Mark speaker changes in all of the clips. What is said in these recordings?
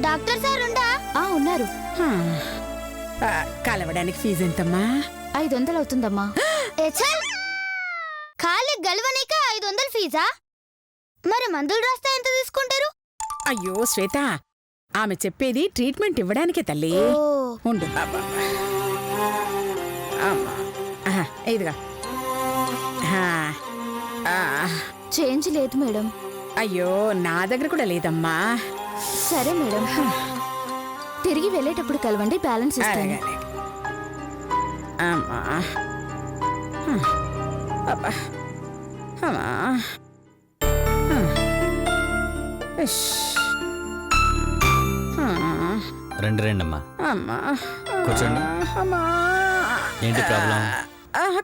Speaker 1: Doctor sir
Speaker 2: ఉన్నారు.
Speaker 3: కలవడానికి fee ఎంతమ్మా?
Speaker 2: 500 అవుతుందమ్మా.
Speaker 1: ఖాళీ గెలవనీక 500 ఫీజా? మరి మందులు రాస్తే ఎంత తీసుకుంటారు?
Speaker 3: అయ్యో శ్వేత, ఆమె చెప్పేది ట్రీట్మెంట్ ఇవ్వడానికే తల్లి. ఉండు ఇదిగా.
Speaker 2: చేంజ్ లేదు మేడం.
Speaker 3: అయ్యో నా దగ్గర కూడా లేదమ్మా.
Speaker 2: సరే మేడం, తిరిగి వెళ్ళేటప్పుడు కలవండి, బ్యాలెన్స్ ఇస్తాను.
Speaker 3: అమ్మా అబ్బా అమ్మా.
Speaker 4: రండి రండి అమ్మా,
Speaker 3: అమ్మా
Speaker 4: కూర్చోండి.
Speaker 3: అమ్మా
Speaker 4: ఏంటి ప్రాబ్లం?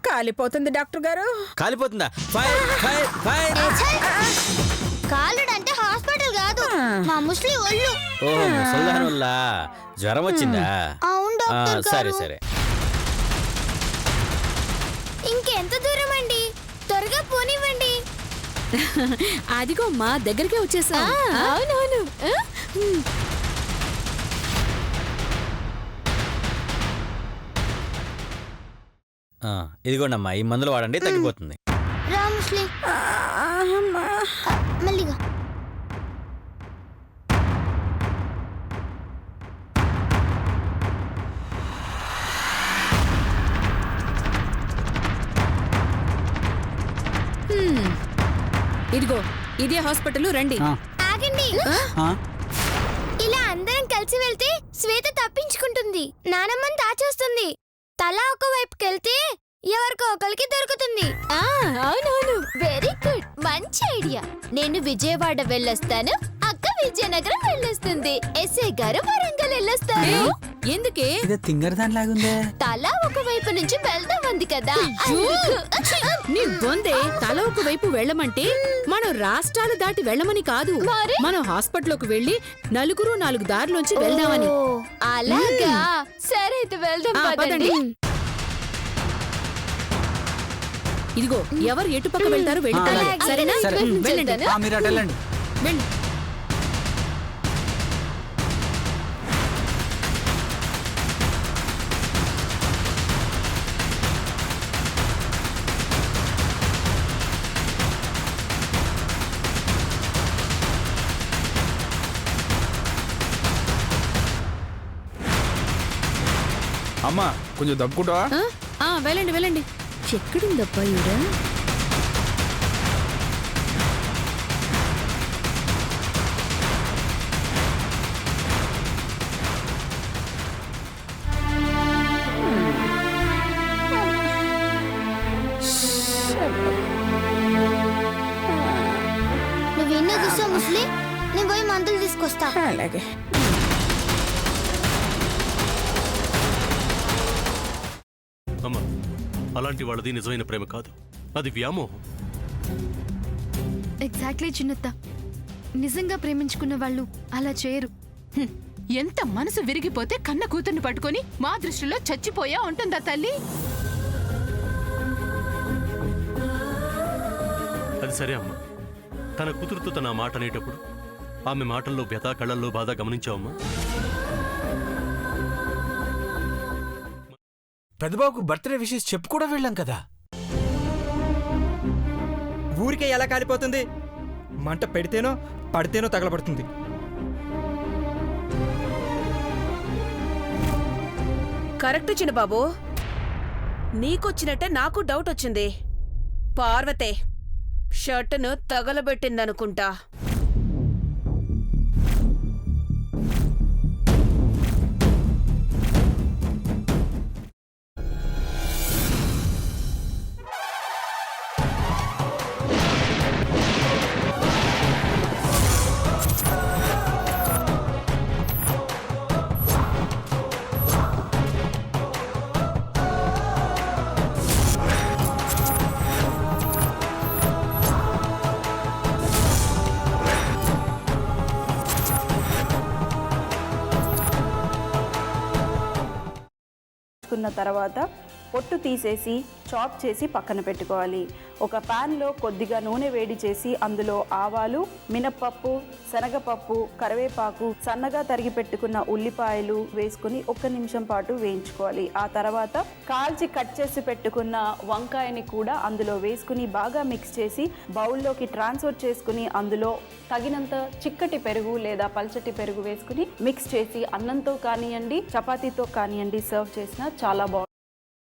Speaker 3: కాలిపోతుంది డాక్టర్ గారు.
Speaker 4: కాలిపోతుందా? Fire fire fire.
Speaker 1: కాలుడంటే హాస్పిటల్ కాదు, మా ముస్లిం ఒళ్ళు.
Speaker 4: ఓహో, ముసల్దాన్ వల్ల జ్వరం వచ్చిందా?
Speaker 1: అవును డాక్టర్ గారు.
Speaker 4: సరే సరే.
Speaker 1: ఇంకెంత దూరం అండి? త్వరగా పోనివ్వండి.
Speaker 2: అదిగో మా దగ్గరికే వచ్చేసా. అవునవును.
Speaker 4: ఇదిగోండమ్మా, ఈ మందులు వాడండి, తగ్గిపోతుంది.
Speaker 1: రా ముస్లిం, మళ్ళీగా.
Speaker 2: ఇదిగో ఇదే హాస్పిటల్, రండి.
Speaker 1: ఆగండి. ఇలా అందరం కలిసి వెళ్తే శ్వేత తప్పించుకుంటుంది, నానమ్మని దాచేస్తుంది. తలా ఒక వైపుకెళ్తే ఎవరికో ఒకరికి దొరుకుతుంది.
Speaker 2: అవునవును,
Speaker 1: వెరీ గుడ్, మంచి ఐడియా. నేను విజయవాడ వెళ్ళొస్తాను, అక్క విజయనగరం వెళ్ళొస్తుంది, ఎస్ఐ గారు వరంగల్ వెళ్ళొస్తారు.
Speaker 2: ఎందుకే?
Speaker 5: తింగరదానిలాగుందే.
Speaker 1: తలా ఒక వైపు నుంచి వెళ్దామంది కదా.
Speaker 2: నీ బొందే, తల ఒక వైపు వెళ్ళమంటే మనం రాష్ట్రాలు దాటి వెళ్ళమని కాదు, మనం హాస్పిటల్లోకి వెళ్ళి నలుగురు 4 దారులోంచి వెళ్దామని.
Speaker 1: అలాగా, సరే అయితే వెళ్దాం పదండి.
Speaker 2: ఇదిగో ఎవరు ఎటుపక్క వెళ్తారో వెళ్ళిపోవాలి, సరేనా? వెళ్ళండి.
Speaker 5: మీరు అటు వెళ్ళండి.
Speaker 2: వెళ్ళి.
Speaker 5: అమ్మా కొంచెం దప్పుకుంటావా?
Speaker 2: వెళ్ళండి వెళ్ళండి. ఎక్కడుందబ్బా ఈవిడ?
Speaker 1: నువ్వు ఎన్నో కూర్చో ముస్లిం, నేను పోయి మందులు తీసుకొస్తా.
Speaker 3: అలాగే.
Speaker 6: అమ్మా, అలాంటి వాళ్ళది నిజమైన ప్రేమ కాదు, అది వ్యామోహం.
Speaker 7: ఎగ్జాక్ట్లీ చిన్నత్త, నిజంగా ప్రేమించుకున్న వాళ్ళు అలా చేయరు. ఎంత మనసు విరిగిపోతే కన్న కూతుర్ని పట్టుకొని మా దృష్టిలో చచ్చిపోయా ఉంటుందా తల్లి?
Speaker 6: అది సరే అమ్మా, తన కూతురుతో తన మాట అనేటప్పుడు ఆమె మాటల్లో వ్యథ, కళ్ళల్లో బాధ గమనించావమ్మా?
Speaker 5: పెద్దబాబుకు బర్త్డే విషెస్ చెప్పు కూడా వెళ్ళాం కదా.
Speaker 8: ఊరికే ఎలా కాలిపోతుంది? మంట పెడితేనో పడితేనో తగలబడుతుంది.
Speaker 9: కరెక్ట్ చిన్నబాబు, నీకొచ్చినట్టే నాకు డౌట్ వచ్చింది. పార్వతే షర్టును తగలబెట్టిందనుకుంటా.
Speaker 10: తర్వాత పొట్టు తీసేసి చాప్ చేసి పక్కన పెట్టుకోవాలి. ఒక ప్యాన్లో కొద్దిగా నూనె వేడి చేసి అందులో ఆవాలు, మినప్పప్పు, శనగపప్పు, కరివేపాకు, సన్నగా తరిగి పెట్టుకున్న ఉల్లిపాయలు వేసుకుని 1 నిమిషం పాటు వేయించుకోవాలి. ఆ తర్వాత కాల్చి కట్ చేసి పెట్టుకున్న వంకాయని కూడా అందులో వేసుకుని బాగా మిక్స్ చేసి బౌల్లోకి ట్రాన్స్ఫర్ చేసుకుని అందులో తగినంత చిక్కటి పెరుగు లేదా పల్చటి పెరుగు వేసుకుని మిక్స్ చేసి అన్నంతో కానివ్వండి, చపాతీతో కానివ్వండి సర్వ్ చేసినా చాలా బాగుంటుంది.